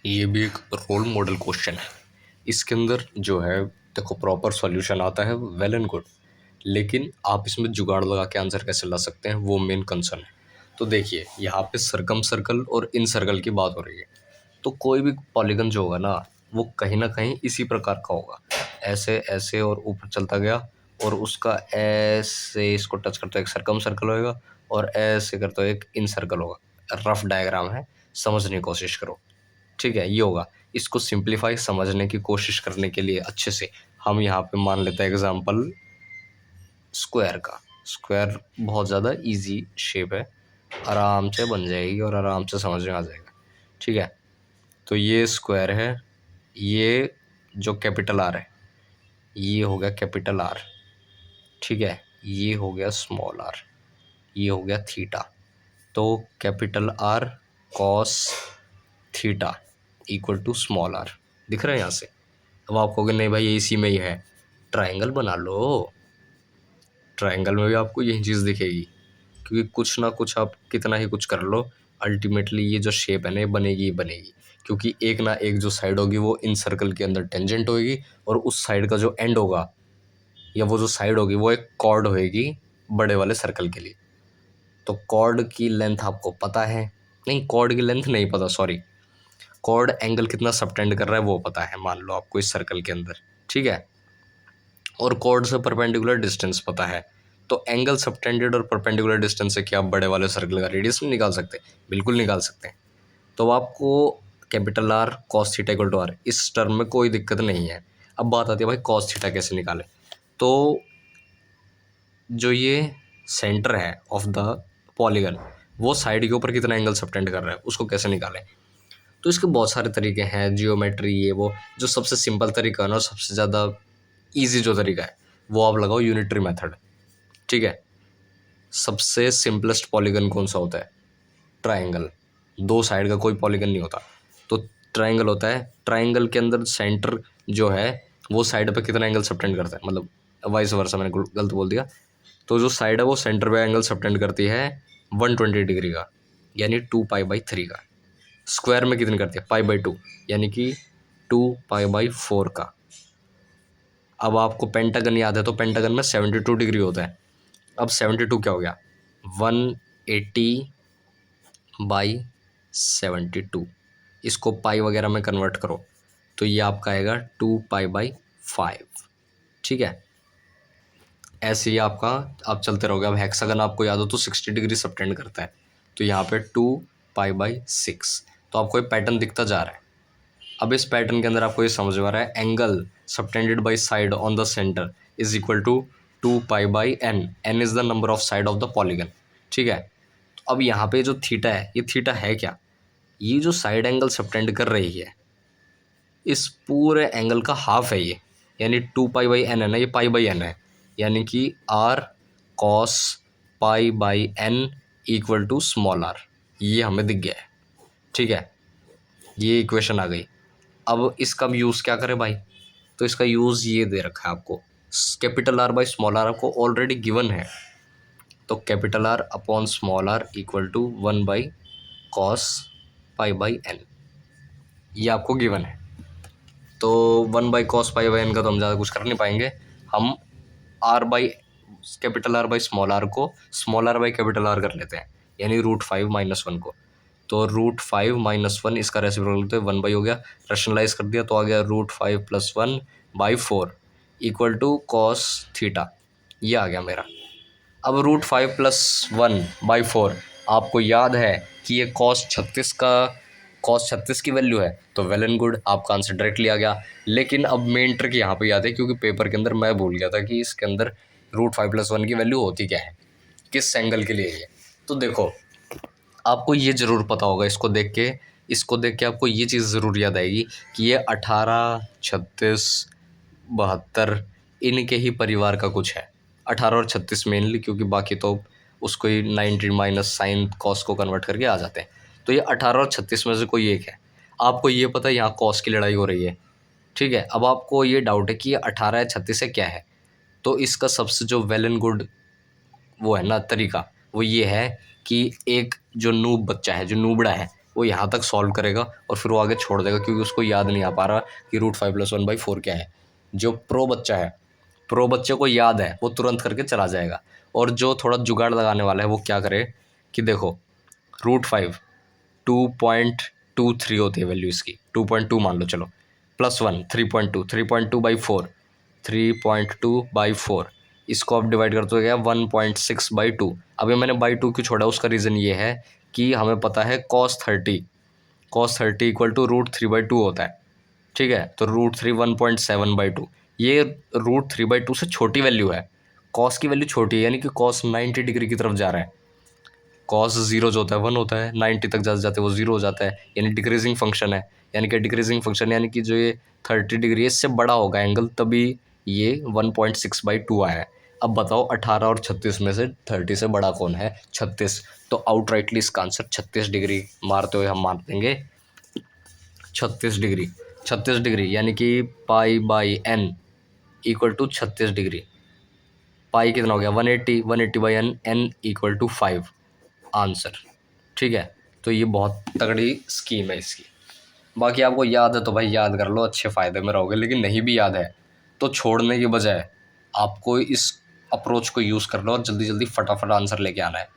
ये भी एक रोल मॉडल क्वेश्चन है। इसके अंदर जो है देखो प्रॉपर सॉल्यूशन आता है वेल एंड गुड, लेकिन आप इसमें जुगाड़ लगा के आंसर कैसे ला सकते हैं वो मेन कंसर्न है। तो देखिए यहाँ पे सरकम सर्कल और इन सर्कल की बात हो रही है, तो कोई भी पॉलीगन जो होगा ना वो कहीं ना कहीं इसी प्रकार का होगा, ऐसे ऐसे और ऊपर चलता गया और उसका ऐसे इसको टच करता एक सरकम सर्कल होएगा और ऐसे करता एक इन सर्कल होगा। रफ डायग्राम है, समझने की कोशिश करो। ठीक है, ये होगा। इसको सिंप्लीफाई समझने की कोशिश करने के लिए अच्छे से हम यहाँ पे मान लेते हैं एग्जांपल स्क्वायर का। स्क्वायर बहुत ज़्यादा इजी शेप है, आराम से बन जाएगी और आराम से समझ में आ जाएगा। ठीक है, तो ये स्क्वायर है, ये जो कैपिटल आर है ये हो गया कैपिटल आर। ठीक है, ये हो गया स्मॉल आर, ये हो गया थीटा। तो capital R cos theta equal to small R, दिख रहा है यहाँ से। अब आप कहोगे नहीं भाई ये इसी में ही है, ट्रायंगल बना लो। ट्रायंगल में भी आपको यही चीज़ दिखेगी, क्योंकि कुछ ना कुछ आप कितना ही कुछ कर लो, अल्टीमेटली ये जो शेप है ना ये बनेगी ही बनेगी। क्योंकि एक ना एक जो साइड होगी वो इन सर्कल के अंदर टेंजेंट होगी, और उस साइड का जो एंड होगा या वो जो साइड होगी वो एक कॉर्ड होएगी बड़े वाले सर्कल के लिए। तो कॉर्ड की लेंथ आपको पता है, नहीं कॉर्ड की लेंथ नहीं पता, सॉरी, कॉर्ड एंगल कितना सबटेंड कर रहा है वो पता है, मान लो आपको इस सर्कल के अंदर। ठीक है, और कॉर्ड से परपेंडिकुलर डिस्टेंस पता है। तो एंगल सबटेंडेड और परपेंडिकुलर डिस्टेंस से क्या आप बड़े वाले सर्कल का रेडियस नहीं निकाल सकते? बिल्कुल निकाल सकते हैं। तो आपको capital R cos theta equal to R, इस टर्म में कोई दिक्कत नहीं है। अब बात आती है भाई कॉस थीटा कैसे निकालें। तो जो ये सेंटर है ऑफ द पॉलीगन वो साइड के ऊपर कितना एंगल सबटेंड कर रहा है उसको कैसे निकालें। तो इसके बहुत सारे तरीके हैं, जियोमेट्री ये वो। जो सबसे सिंपल तरीका है ना, सबसे ज़्यादा इजी जो तरीका है वो आप लगाओ यूनिटरी मेथड। ठीक है, सबसे सिंपलेस्ट पॉलीगन कौन सा होता है? ट्रायंगल। दो साइड का कोई पॉलीगन नहीं होता, तो ट्रायंगल होता है। ट्रायंगल के अंदर सेंटर जो है वो साइड पे कितना एंगल सबटेंड करता है, मतलब वाइस वर्सा, मैंने गलत बोल दिया। तो जो साइड है वो सेंटर पे एंगल सबटेंड करती है 120 डिग्री का, यानी 2 पाई/3 का। स्क्वायर में कितनी करती है? पाई/2, यानी कि 2 पाई/4 का। अब आपको पेंटागन याद है, तो पेंटागन में 72 डिग्री होता है। अब 72 क्या हो गया? 180/72। इसको पाई वगैरह में कन्वर्ट करो तो ये आपका आएगा 2 पाई/5। ठीक है, ऐसे ही आपका आप चलते रहोगे। अब हेक्सागन आपको याद हो तो 60 डिग्री सबटेंड करता है, तो यहाँ पे 2 पाई/6। तो आपको ये पैटर्न दिखता जा रहा है। अब इस पैटर्न के अंदर आपको ये समझ में आ रहा है angle subtended by side on the centre is equal to 2 पाई/n। n is the number of side of the polygon. ठीक है, तो अब यहाँ पे जो थीटा है, ये थीटा है क्या? ये जो साइड एंगल सबटेंड कर रही है इस पूरे एंगल का हाफ है ये, यानी 2 पाई/n है ना, ये पाई/n है, यानी कि r cos पाई/n इक्वल टू स्मॉल r। ये हमें दिख गया है। ठीक है, ये इक्वेशन आ गई। अब इसका भी यूज़ क्या करें भाई? तो इसका यूज़ ये दे रखा है आपको, capital R by small R आपको ऑलरेडी गिवन है। तो capital R upon small R equal to 1/cos पाई/n, ये आपको गिवन है। तो 1/cos पाई/n का तो हम ज़्यादा कुछ कर नहीं पाएंगे। हम R by capital R by small R को small R by capital R कर लेते हैं, यानी √5 - 1 को। तो √5 - 1 इसका रेसिप्रोकल लेते हैं, 1 हो गया, रेशनलाइज कर दिया तो आ गया √5 + 1/4 इक्वल टू कॉस थीटा। ये आ गया मेरा। अब √5 + 1/4 आपको याद है कि ये cos 36 की वैल्यू है, तो वेल एंड गुड, आपका आंसर डायरेक्टली आ गया। लेकिन अब मेन ट्रिक यहाँ पे याद है, क्योंकि पेपर के अंदर मैं भूल गया था कि इसके अंदर √5 + 1 की वैल्यू होती क्या है, किस एंगल के लिए ये। तो देखो आपको ये ज़रूर पता होगा, इसको देख के आपको ये चीज़ ज़रूर याद आएगी कि ये 18, 36, 72 इनके ही परिवार का कुछ है। 18 और 36 मेनली, क्योंकि बाकी तो उसको ही 90 माइनस साइन कॉस को कन्वर्ट करके आ जाते हैं। तो ये 18 और 36 में से कोई एक है। आपको ये पता है यहाँ कॉस की लड़ाई हो रही है। ठीक है, अब आपको ये डाउट है कि ये 18 या 36 है क्या है। तो इसका सबसे जो वेल एंड गुड वो है ना तरीका, वो ये है कि एक जो नूब बच्चा है, जो नूबड़ा है, वो यहाँ तक सॉल्व करेगा और फिर वो आगे छोड़ देगा, क्योंकि उसको याद नहीं आ पा रहा कि √5 + 1/4 क्या है। जो प्रो बच्चा है, प्रो बच्चे को याद है, वो तुरंत करके चला जाएगा। और जो थोड़ा जुगाड़ लगाने वाला है वो क्या करे कि देखो, √5 2.23 होती है वैल्यू इसकी, 2.2 मान लो चलो, +1 3.2, 3.2/4, 3.2/4, इसको आप डिवाइड करते हो गया 1.6/2। अभी मैंने बाई 2 क्यों छोड़ा, उसका रीज़न ये है कि हमें पता है cos 30 √3/2 होता है, ठीक है। तो √3 1.7/2, ये √3/2 से छोटी वैल्यू है, कॉस की वैल्यू छोटी है, यानी कि कॉस 90 डिग्री की तरफ जा रहा है। कॉस 0 जो होता है 1 होता है, 90 तक जाते जाते वो 0 हो जाता है, यानी डिक्रीजिंग फंक्शन है। यानी कि डिक्रीजिंग फंक्शन यानी कि जो ये 30 डिग्री है इससे बड़ा होगा एंगल, तभी ये 1.6/2 आया है। अब बताओ 18 और 36 में से 30 से बड़ा कौन है? 36। तो आउटराइटली इसका आंसर 36 डिग्री मारते हुए हम मान देंगे 36 डिग्री। 36 डिग्री यानी कि π/n = 36 डिग्री। पाई कितना हो गया? 180, 180/n, n = 5 आंसर, ठीक है। तो ये बहुत तगड़ी स्कीम है इसकी। बाकी आपको याद है तो भाई याद कर लो, अच्छे फ़ायदे में रहोगे। लेकिन नहीं भी याद है तो छोड़ने की बजाय आपको इस अप्रोच को यूज़ करना और जल्दी जल्दी फटाफट आंसर लेके आना है।